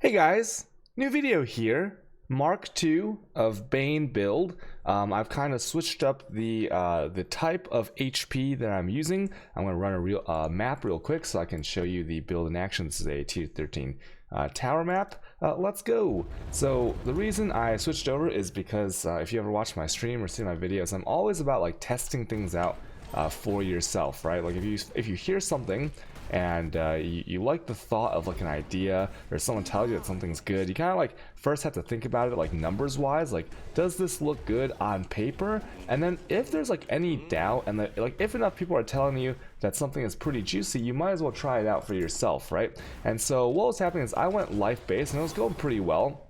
Hey guys, new video here. Mark II of Bane build. I've kind of switched up the type of HP that I'm using. I'm going to run a real map real quick so I can show you the build in action. This is a tier 13 tower map. Let's go. So the reason I switched over is because if you ever watch my stream or see my videos, I'm always about like testing things out for yourself, right? Like if you hear something and you like the thought of like an idea, or someone tells you that something's good, you kind of like first have to think about it like numbers wise, like does this look good on paper? And then if there's like any doubt, and like if enough people are telling you that something is pretty juicy, you might as well try it out for yourself, right? And so what was happening is I went life based and it was going pretty well.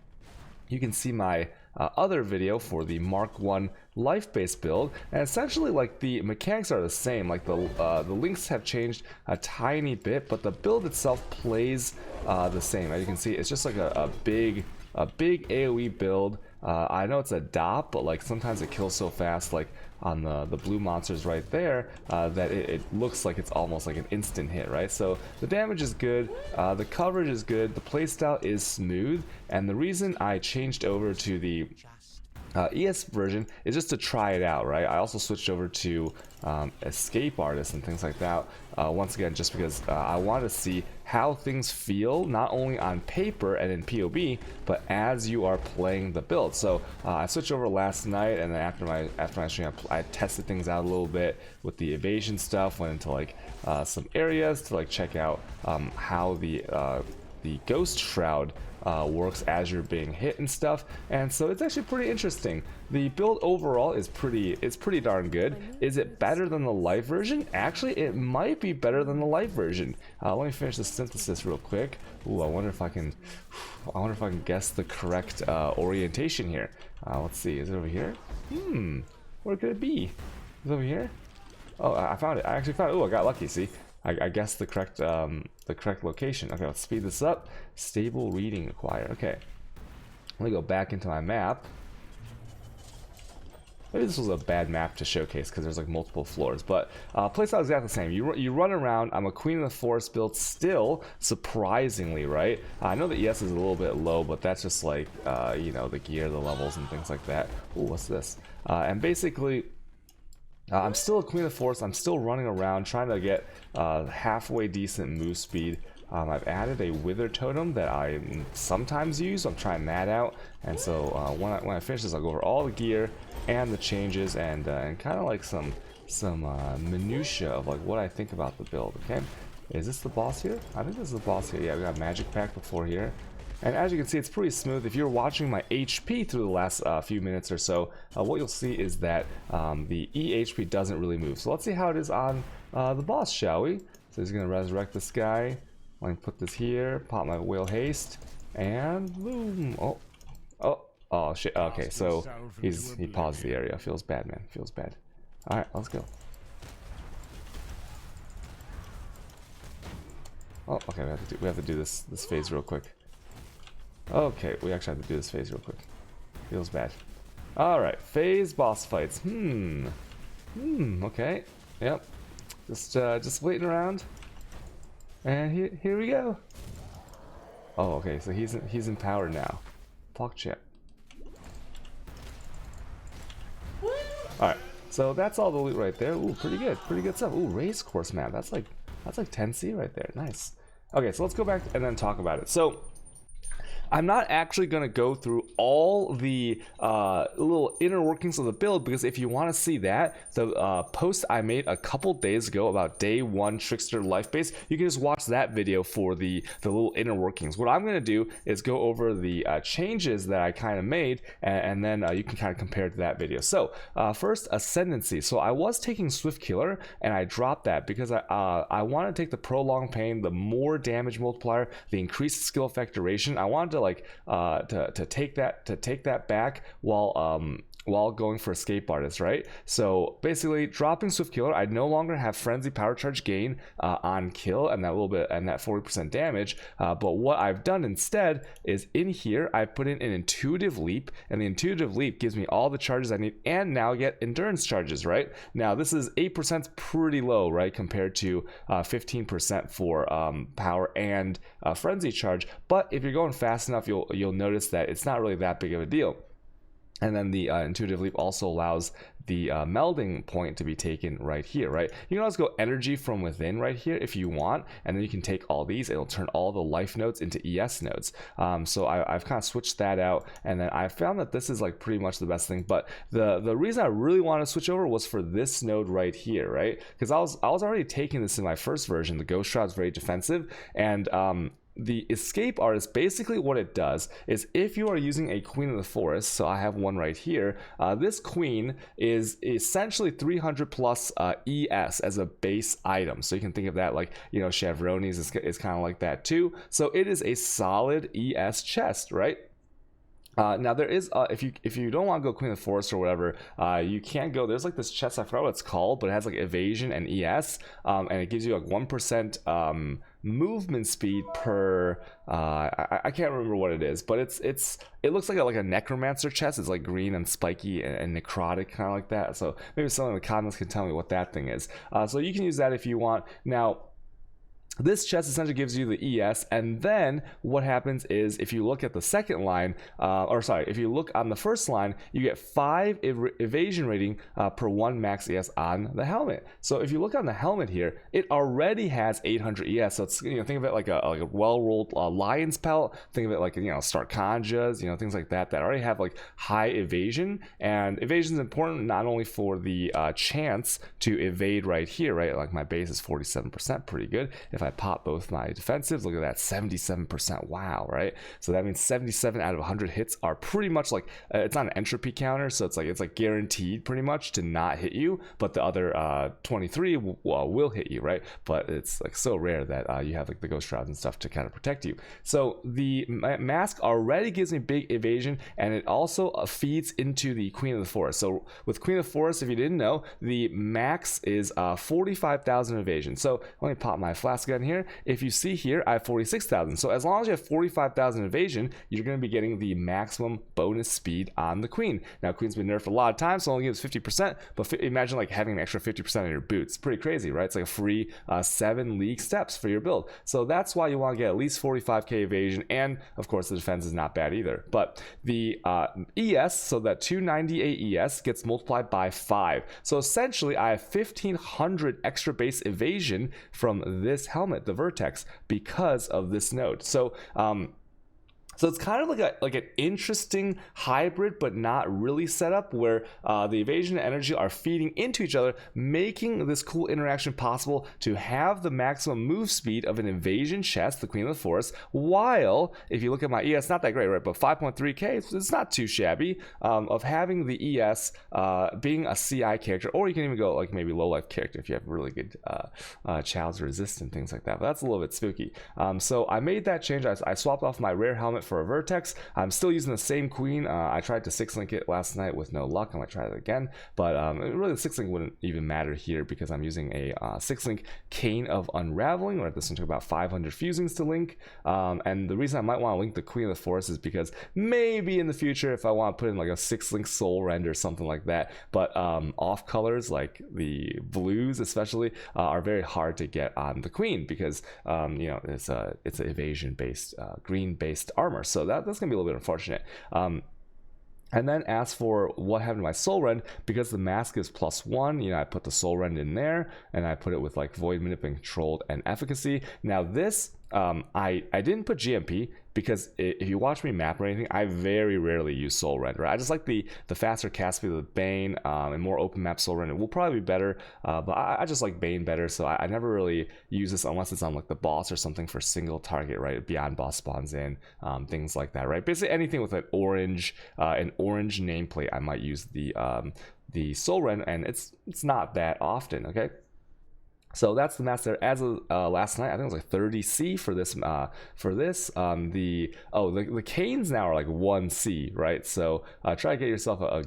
You can see my other video for the Mark 1 life-based build, and essentially like the mechanics are the same. Like the links have changed a tiny bit, but the build itself plays the same. As you can see, it's just like a big AoE build. I know it's a dot, but like sometimes it kills so fast, like on the blue monsters right there, that it looks like it's almost like an instant hit, right? So the damage is good, the coverage is good, the playstyle is smooth, and the reason I changed over to the ES version is just to try it out, right? I also switched over to escape artists and things like that, once again just because I want to see how things feel, not only on paper and in POB, but as you are playing the build. So I switched over last night, and then after my stream I tested things out a little bit with the evasion stuff, went into like some areas to like check out how the ghost shroud works as you're being hit and stuff, and so it's actually pretty interesting. The build overall is pretty darn good. Is it better than the live version? Actually, it might be better than the live version. Let me finish the synthesis real quick. Ooh, I wonder if I can guess the correct orientation here. Let's see, is it over here? Where could it be? Is it over here? Oh, I found it. I actually found it. Oh, I got lucky. See, I guessed the correct location. Okay, let's speed this up. Stable reading required. Okay, let me go back into my map. Maybe this was a bad map to showcase because there's like multiple floors, but playstyle is exactly the same. You run around. I'm a Queen of the Forest build still, surprisingly, right? I know the ES is a little bit low, but that's just like you know, the gear, the levels, and things like that. Ooh, what's this? And basically, I'm still a Queen of the Forest. I'm still running around trying to get halfway decent move speed. I've added a Wither Totem that I sometimes use. I'm trying that out, and so when I finish this, I'll go over all the gear and the changes, and kind of like some minutia of like what I think about the build. Okay, is this the boss here? I think this is the boss here. Yeah, we got Magic Pack before here. And as you can see, it's pretty smooth. If you're watching my HP through the last few minutes or so, what you'll see is that the EHP doesn't really move. So let's see how it is on the boss, shall we? So he's going to resurrect this guy. I'm going to put this here, pop my Whale Haste, and boom. Oh shit. Okay, so he paused the area. Feels bad, man. Feels bad. Alright, let's go. Oh, okay, we have to do this phase real quick. Okay, we actually have to do this phase real quick. Feels bad. Alright, phase boss fights. Okay. Yep. Just waiting around. And here we go. Oh, okay, so he's empowered now. Talk chat. Alright, so that's all the loot right there. Ooh, pretty good stuff. Ooh, race course map. That's like 10C right there. Nice. Okay, so let's go back and then talk about it. So I'm not actually going to go through all the little inner workings of the build, because if you want to see that, the post I made a couple days ago about day 1 Trickster life base, you can just watch that video for the little inner workings. What I'm going to do is go over the changes that I kind of made, and then you can kind of compare to that video. So first, Ascendancy. So I was taking Swift Killer, and I dropped that because I want to take the Prolonged Pain, the more damage multiplier, the increased skill effect duration. I wanted to like to take that back while while going for Escape Artist, right? So basically, dropping Swift Killer, I no longer have Frenzy Power Charge gain on kill and that little bit and that 40% damage. But what I've done instead is in here, I put in an Intuitive Leap, and the Intuitive Leap gives me all the charges I need, and now get Endurance charges, right? Now this is 8% pretty low, right, compared to 15% for power and Frenzy Charge. But if you're going fast enough, you'll notice that it's not really that big of a deal. And then the Intuitive Leap also allows the melding point to be taken right here, right? You can always go energy from within right here if you want, and then you can take all these. It'll turn all the life nodes into ES nodes. So I've kind of switched that out, and then I found that this is like pretty much the best thing. But the reason I really wanted to switch over was for this node right here, right? Because I was already taking this in my first version. The Ghost Shroud's very defensive, and the Escape Artist, basically what it does is if you are using a Queen of the Forest, so I have one right here, this Queen is essentially 300 plus ES as a base item. So you can think of that like, you know, Chevroni's is kind of like that too. So it is a solid ES chest, right? Now there is if you don't want to go Queen of the Forest or whatever, you can go, there's like this chest, I forgot what it's called, but it has like evasion and ES, and it gives you like 1% movement speed per I can't remember what it is, but it looks like a necromancer chest. It's like green and spiky and necrotic, kind of like that. So maybe someone in the comments can tell me what that thing is. So you can use that if you want. Now this chest essentially gives you the ES, and then what happens is if you look at the second line, if you look on the first line, you get 5 evasion rating per 1 max ES on the helmet. So if you look on the helmet here, it already has 800 ES. So it's, you know, think of it like a well-rolled lion's pelt. Think of it like, you know, Starkanjas, you know, things like that already have like high evasion. And evasion is important not only for the chance to evade right here, right? Like my base is 47%, pretty good. If I pop both my defensives, look at that, 77%. Wow, right? So that means 77 out of 100 hits are pretty much like it's not an entropy counter, so it's like guaranteed pretty much to not hit you, but the other 23 will hit you, right? But it's like so rare that you have like the Ghost Shrouds and stuff to kind of protect you. So the mask already gives me big evasion, and it also feeds into the Queen of the Forest. So with Queen of the Forest, if you didn't know, the max is 45,000 evasion. So let me pop my Flask gun here. If you see here, I have 46,000. So as long as you have 45,000 evasion, you're going to be getting the maximum bonus speed on the Queen. Now, Queen's been nerfed a lot of times, so it only gives 50%, but imagine like having an extra 50% on your boots. Pretty crazy, right? It's like a free 7 league steps for your build. So that's why you want to get at least 45k evasion, and of course the defense is not bad either. But the ES, so that 298 ES gets multiplied by 5. So essentially I have 1500 extra base evasion from this helmet, the Vertex, because of this node. So it's kind of like an interesting hybrid, but not really setup where the evasion and energy are feeding into each other, making this cool interaction possible to have the maximum move speed of an evasion chest, the Queen of the Forest, while, if you look at my ES, not that great, right? But 5.3k, it's not too shabby, of having the ES being a CI character, or you can even go like maybe low life character if you have really good child's resistant, things like that. But that's a little bit spooky. So I made that change. I swapped off my rare helmet for a Vertex. I'm still using the same Queen. I tried to 6-link it last night with no luck. I might try it again, but really the 6-link wouldn't even matter here because I'm using a 6-link Cane of Unraveling, where this one took about 500 fusings to link. And the reason I might want to link the Queen of the Forest is because maybe in the future, if I want to put in like a 6-link Soul Rend or something like that, but off colors like the blues especially are very hard to get on the Queen because you know, it's an evasion based green based armor. So that's gonna be a little bit unfortunate. And then as for what happened to my Soul Rend, because the mask is +1, you know, I put the Soul Rend in there, and I put it with like Void Manipulating, Controlled, and Efficacy. Now this, I didn't put GMP because if you watch me map or anything, I very rarely use Soul Rend, right? I just like the faster cast speed of the Bane, and more open map Soul Rend. It will probably be better, but I just like Bane better, so I never really use this unless it's on like the boss or something for single target, right? Beyond boss spawns in, things like that, right? Basically anything with an orange nameplate, I might use the Soul Rend, and it's not that often, okay? So that's the max there. As of last night, I think it was like 30C for this. The canes now are like 1C, right? So try to get yourself a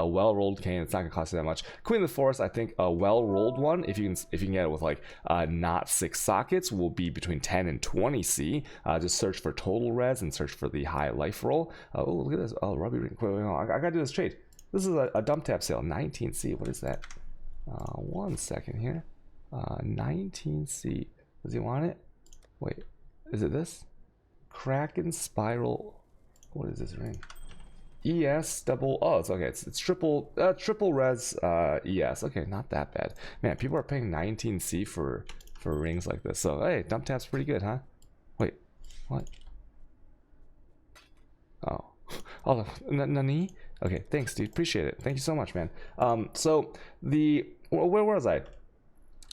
well-rolled cane. It's not gonna cost you that much. Queen of the Forest, I think a well-rolled one, if you can get it with like not 6 sockets, will be between 10 and 20C. Just search for total res and search for the high life roll. Oh, look at this. Oh, rubby ring. I gotta do this trade. This is a dump tap sale. 19C. What is that? 1 second here. 19C. Does he want it? Wait, is it this? Kraken Spiral. What is this ring? ES double. Oh, it's okay. It's triple res ES. Okay, not that bad. Man, people are paying 19C for rings like this. So hey, dump tap's pretty good, huh? Wait, what? Oh, oh, nani? Okay, thanks, dude. Appreciate it. Thank you so much, man. So where was I?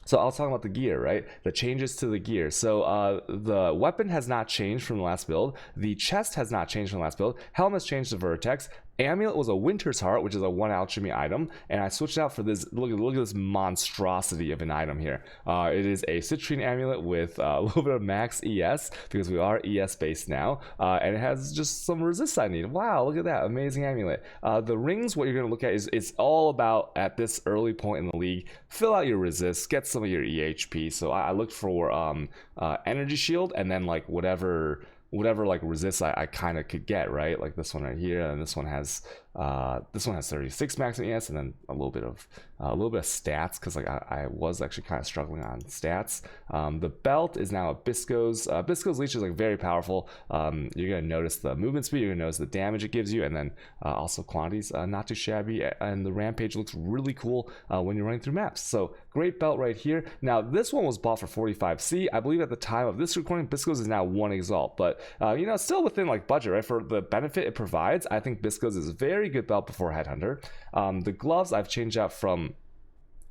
So I was talking about the gear, right? The changes to the gear. So the weapon has not changed from the last build. The chest has not changed from the last build. Helm has changed to Vertex. Amulet was a Winter's Heart, which is a 1 alchemy item, and I switched out for this. Look at this monstrosity of an item here. It is a citrine amulet with a little bit of max ES, because we are ES based now, and it has just some resist I need. Wow, look at that amazing amulet. The rings, what you're going to look at is it's all about, at this early point in the league, fill out your resist, get some of your EHP. So I looked for energy shield, and then like whatever like resists I kind of could get, right? Like this one right here, and this one has 36 max ES, and then a little bit of stats, because like I was actually kind of struggling on stats. The belt is now a Bisco's. Bisco's leech is like very powerful. You're gonna notice the movement speed, you're gonna notice the damage it gives you, and then also quantities, not too shabby. And the rampage looks really cool when you're running through maps. So great belt right here. Now this one was bought for 45C. I believe at the time of this recording, Bisco's is now 1 exalt, but still within like budget, right? For the benefit it provides, I think Bisco's is a very good belt before Headhunter. The gloves I've changed out from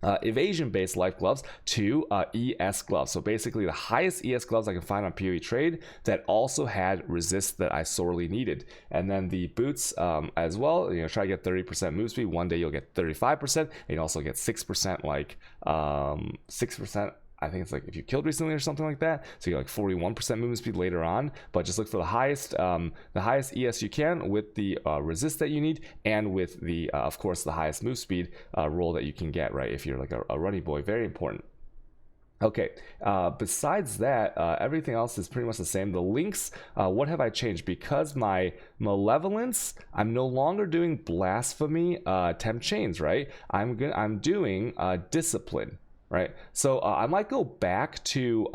evasion based life gloves to ES gloves. So basically the highest ES gloves I can find on PoE trade that also had resist that I sorely needed. And then the boots as well, try to get 30% move speed. One day you'll get 35%, and you also get 6%, like 6%. I think it's like if you killed recently or something like that. So you get like 41% movement speed later on. But just look for the highest ES you can with the resist that you need, and with the of course the highest move speed roll that you can get, right? If you're like a running boy, very important. Okay, besides that, everything else is pretty much the same. The links, what have I changed? Because my malevolence, I'm no longer doing blasphemy, temp chains, right? I'm doing discipline. Right, so I might go back to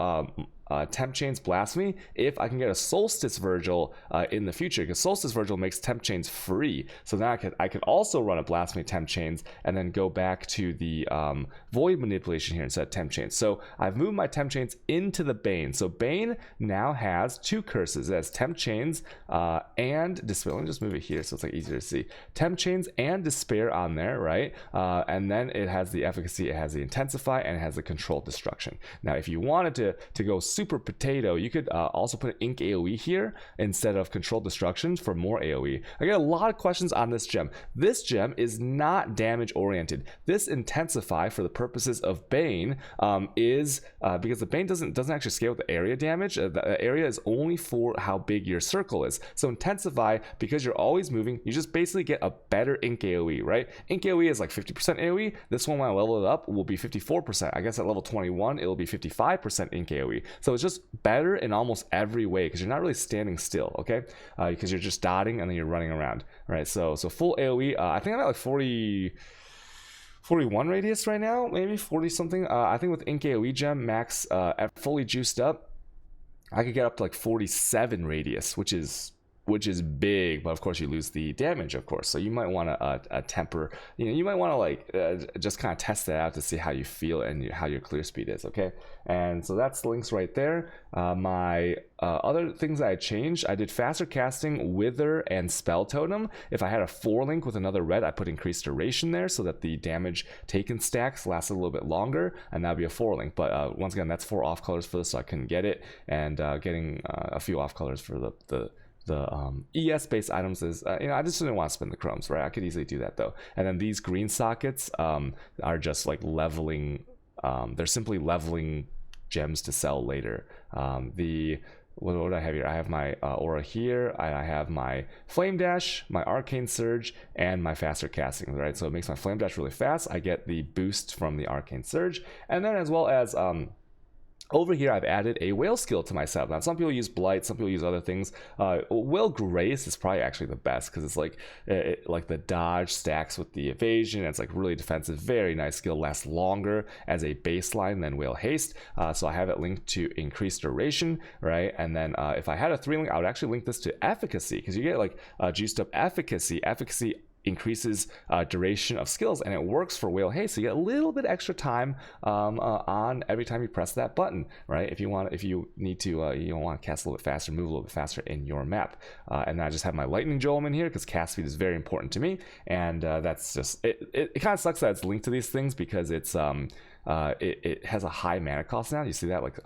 temp chains blasphemy if I can get a solstice Virgil in the future, because solstice Virgil makes temp chains free. So then I could also run a blasphemy temp chains and then go back to the void manipulation here instead of temp chains. So I've moved my temp chains into the Bane. So Bane now has 2 curses. It has temp chains and despair. Let me just move it here so it's like easier to see. Temp chains and despair on there, right? And then it has the efficacy, it has the intensify, and it has the controlled destruction. Now if you wanted to go super potato, you could also put ink AoE here instead of controlled destruction for more AoE. I get a lot of questions on this gem. This gem is not damage oriented. This intensify, for the purposes of Bane, is because the Bane doesn't actually scale with the area damage. The area is only for how big your circle is. So intensify, because you're always moving, you just basically get a better ink AoE, right? Ink AoE is like 50% AoE. This one, when I level it up, will be 54%. I guess at level 21 it'll be 55% ink AoE. So it's just better in almost every way, because you're not really standing still, okay? Because you're just dotting and then you're running around, right? So full AoE, I think I'm at like 41 radius right now, maybe 40 something. I think with ink AoE gem max at fully juiced up, I could get up to like 47 radius, which is big, but of course you lose the damage, of course. So you might want to temper, you might want to like just kind of test that out to see how you feel and how your clear speed is, okay? And so that's the links right there. My other things I changed, I did faster casting, wither, and spell totem. If I had a 4 link with another red, I put increased duration there so that the damage taken stacks lasted a little bit longer, and that'd be a 4 link. But once again, that's 4 off colors for this, so I couldn't get it, and getting a few off colors for the ES based items is I just didn't want to spend the chromes, right? I could easily do that though. And then these green sockets are just like leveling they're simply leveling gems to sell later. What do I have here? I have my aura here. I have my flame dash, my arcane surge, and my faster casting, right? So it makes my flame dash really fast. I get the boost from the arcane surge, and then as well as over here, I've added a whale skill to myself. Now, some people use blight, some people use other things. Whale grace is probably actually the best because it's like like the dodge stacks with the evasion. It's like really defensive, very nice skill. Lasts longer as a baseline than whale haste. So I have it linked to increased duration, right? And then if I had a 3 link, I would actually link this to efficacy because you get like juiced up efficacy. Efficacy increases duration of skills, and it works for whale haste, so you get a little bit extra time on every time you press that button, right? If you need to you want to cast a little bit faster, move a little bit faster in your map. And then I just have my lightning golem in here because cast speed is very important to me, and that's just it kind of sucks that it's linked to these things because it's it has a high mana cost now. You see that, like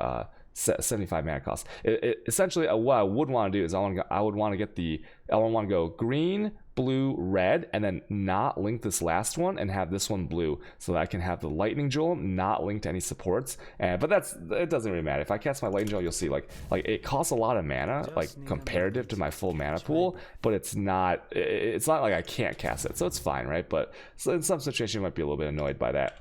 75 mana cost. Essentially what I would want to do is I would want to go green, blue, red, and then not link this last one and have this one blue, so that I can have the lightning jewel not linked to any supports. But it doesn't really matter. If I cast my lightning jewel, you'll see like it costs a lot of mana, like comparative to my full mana pool, but it's not like I can't cast it, so it's fine, right? But so in some situations you might be a little bit annoyed by that.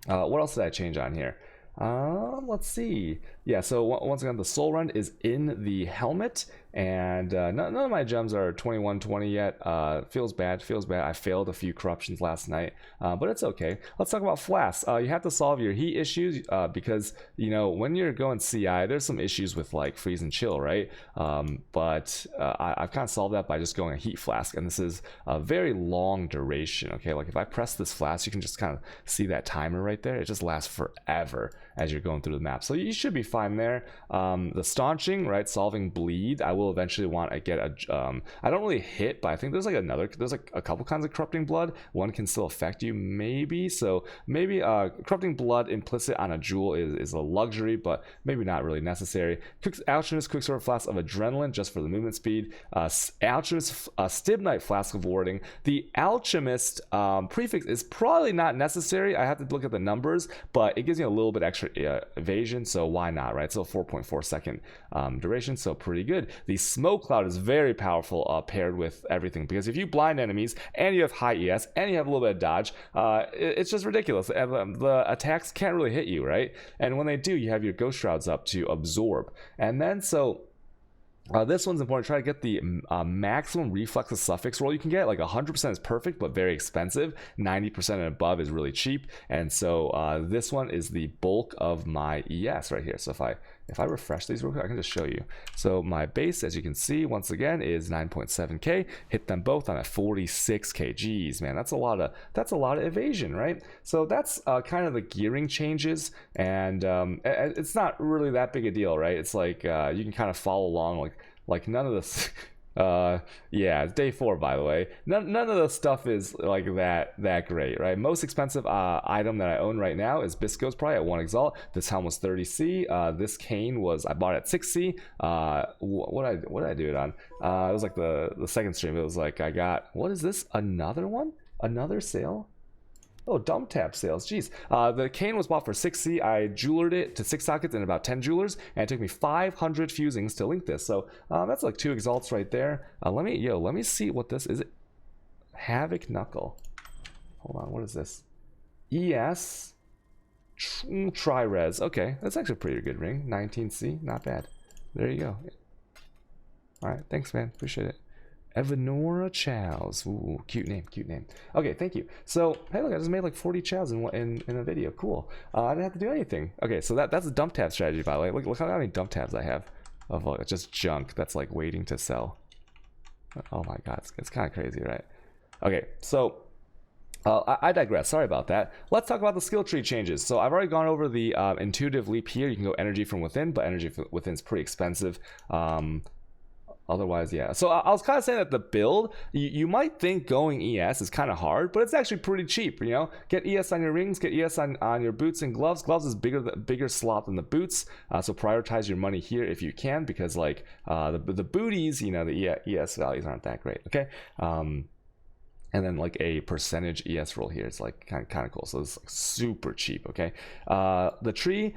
What else did I change on here? Let's see. Yeah, so once again, the soul run is in the helmet, and none of my gems are 2120 yet. Feels bad. I failed a few corruptions last night, but it's okay. Let's talk about Flasks. You have to solve your heat issues because, you know, when you're going CI, there's some issues with like freeze and chill, right? But I've kind of solved that by just going a heat flask, and this is a very long duration, okay? Like if I press this flask, you can just kind of see that timer right there. It just lasts forever as you're going through the map, so you should be fine there. The staunching, right, solving bleed, I will eventually want to get I don't really hit, but I think there's like a couple kinds of corrupting blood. One can still affect you, maybe, so maybe corrupting blood implicit on a jewel is a luxury, but maybe not really necessary. Alchemist Quicksilver Flask of Adrenaline just for the movement speed. Alchemist Stibnite Flask of Warding. The Alchemist prefix is probably not necessary. I have to look at the numbers, but it gives you a little bit extra evasion, so why not, right? So 4.4 second duration, so pretty good. The Smoke Cloud is very powerful paired with everything, because if you blind enemies and you have high ES and you have a little bit of dodge, it's just ridiculous. The attacks can't really hit you, right? And when they do, you have your Ghost Shrouds up to absorb. And then this one's important. Try to get the maximum reflexes suffix roll you can get. Like 100% is perfect, but very expensive. 90% and above is really cheap. And so this one is the bulk of my ES right here. So if I refresh these real quick, I can just show you. So my base, as you can see, once again, is 9.7k. Hit them both on a 46k. Jeez, man, that's a lot of evasion, right? So that's kind of the gearing changes, and it's not really that big a deal, right? It's like you can kind of follow along, like none of this. Yeah, it's day 4, by the way. None of the stuff is like that great, right? Most expensive item that I own right now is Bisco's, probably at 1 exalt. This helm was 30c. This cane I bought at 6c. What did I do it on? It was like the second stream. It was like I got, what is this? Another one? Another sale? Oh, dump tap sales. Jeez. The cane was bought for 6c. I jewelered it to 6 sockets in about 10 jewelers, and it took me 500 fusings to link this. So that's like 2 exalts right there. Let me see what this is. Havoc Knuckle. Hold on. What is this? ES Tri-Res. Okay, that's actually a pretty good ring. 19c. Not bad. There you go. All right. Thanks, man. Appreciate it. Evanora Chows. Ooh, cute name. Okay, thank you. So, hey, look, I just made like 40 chows in a video. Cool. I didn't have to do anything. Okay, so that's a dump tab strategy, by the way. Look how many dump tabs I have of just junk that's like waiting to sell. Oh my god, it's kind of crazy, right? Okay, so I digress. Sorry about that. Let's talk about the skill tree changes. So I've already gone over the intuitive leap here. You can go energy from within, but energy from within is pretty expensive. Otherwise, yeah. So I was kind of saying that the build, you might think going ES is kind of hard, but it's actually pretty cheap, you know? Get ES on your rings, get ES on your boots and gloves. Gloves is bigger slot than the boots, so prioritize your money here if you can, because like the booties, you know, the ES values aren't that great, okay? and then like a percentage ES roll here. It's like kind of cool. So it's like super cheap. Okay, the tree.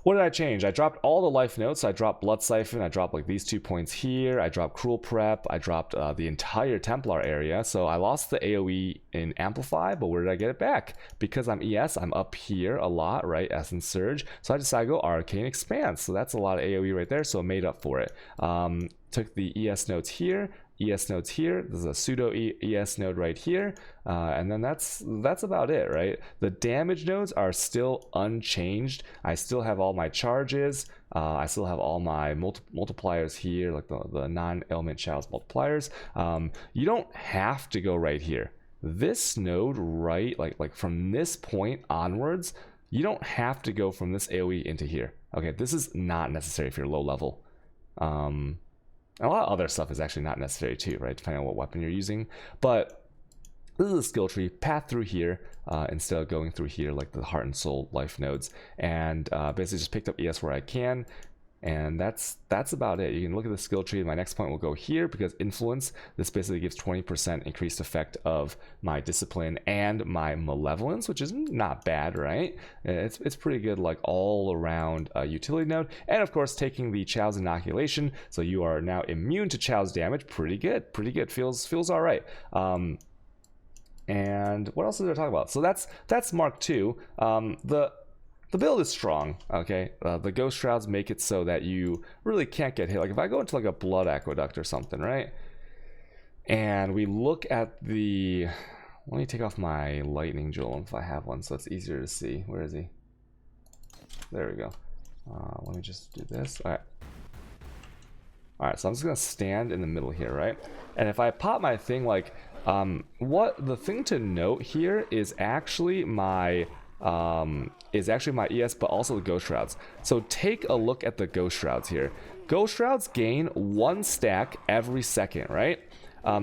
What did I change? I dropped all the life notes. I dropped Blood Siphon. I dropped like these 2 points here. I dropped Cruel Prep. I dropped the entire Templar area. So I lost the AoE in Amplify, but where did I get it back? Because I'm ES, I'm up here a lot, right? Essence Surge. So I decided to go Arcane Expanse. So that's a lot of AoE right there. So I made up for it. Took the ES notes here. ES nodes here. There's a pseudo ES node right here, and then that's about it, right? The damage nodes are still unchanged. I still have all my charges. I still have all my multipliers here, like the non-element chalice multipliers. You don't have to go right here. This node, right, like from this point onwards, you don't have to go from this AoE into here. Okay, this is not necessary if you're low level. A lot of other stuff is actually not necessary too, right? Depending on what weapon you're using. But this is a skill tree, path through here instead of going through here like the heart and soul life nodes. And basically just picked up ES where I can. And that's about it. You can look at the skill tree. My next point will go here because influence. This basically gives 20% increased effect of my discipline and my malevolence, which is not bad, right? It's pretty good, like all around utility node. And of course, taking the Chow's inoculation, so you are now immune to Chow's damage. Pretty good, pretty good. Feels all right. And what else did I talk about? So that's Mark II. The build is strong, okay? The Ghost Shrouds make it so that you really can't get hit. Like if I go into like a Blood Aqueduct or something, right? And we look at the... Let me take off my Lightning Jewel if I have one so it's easier to see. Where is he? There we go. Let me just do this. All right. Alright, so I'm just going to stand in the middle here, right? And if I pop my thing, like... what the thing to note here is actually my... ES, but also the Ghost Shrouds. So take a look at the Ghost Shrouds here. Ghost Shrouds gain 1 stack every second, right?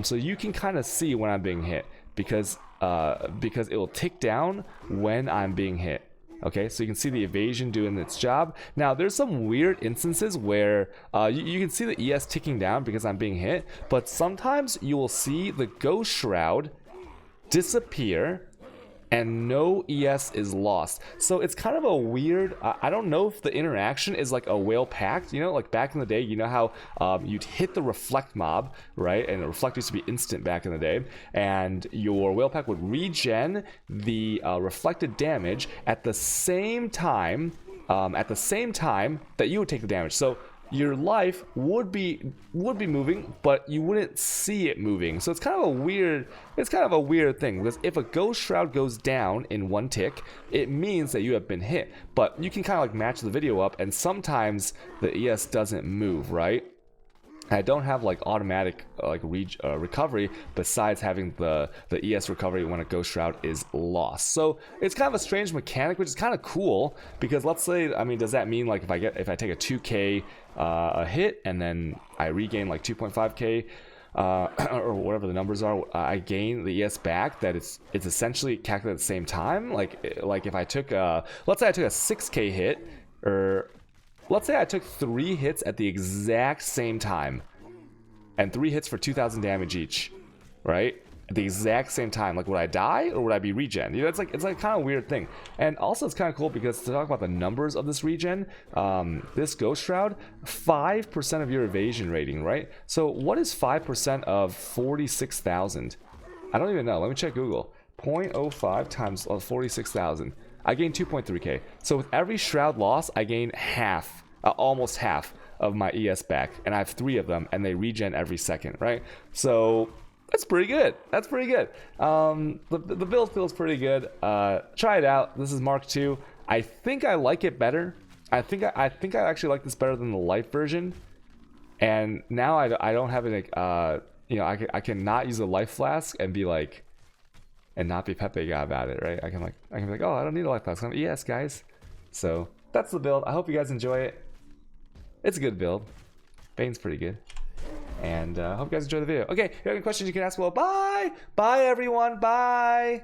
So you can kind of see when I'm being hit because it will tick down when I'm being hit. Okay, so you can see the evasion doing its job. Now, there's some weird instances where you can see the ES ticking down because I'm being hit, but sometimes you will see the Ghost Shroud disappear and no ES is lost. So it's kind of a weird, I don't know if the interaction is like a whale pact, you know, like back in the day, you know how you'd hit the reflect mob, right? And the reflect used to be instant back in the day, and your whale pact would regen the reflected damage at the same time that you would take the damage. So your life would be moving, but you wouldn't see it moving. So it's kind of a weird thing, because if a Ghost Shroud goes down in 1 tick, it means that you have been hit. But you can kind of like match the video up, and sometimes the ES doesn't move, right? I don't have like automatic like recovery besides having the ES recovery when a Ghost Shroud is lost. So it's kind of a strange mechanic, which is kind of cool, because let's say, I mean, does that mean like if I take a 2k a hit and then I regain like 2.5k or whatever the numbers are, I gain the ES back, that it's essentially calculated at the same time. Like if I took let's say I took a 6k hit, or let's say I took 3 hits at the exact same time, and 3 hits for 2,000 damage each, right? At the exact same time, like would I die or would I be regen? You know, it's like kind of a weird thing. And also it's kind of cool because to talk about the numbers of this regen, this Ghost Shroud, 5% of your evasion rating, right? So what is 5% of 46,000? I don't even know. Let me check Google. 0.05 times 46,000. I gain 2.3k. So with every Shroud loss, I gain half, almost half of my ES back, and I have 3 of them, and they regen every second, right? So that's pretty good. That's pretty good. The build feels pretty good. Try it out. This is Mark II. I think I like it better. I think I actually like this better than the light version. And now I don't have any. You know, I can not use a life flask and be like, and not be Pepe guy about it, right? I can be like, oh, I don't need a life flask. I'm ES, guys. So that's the build. I hope you guys enjoy it. It's a good build. Bane's pretty good. And I hope you guys enjoy the video. Okay, if you have any questions, you can ask. Well, bye. Bye, everyone. Bye.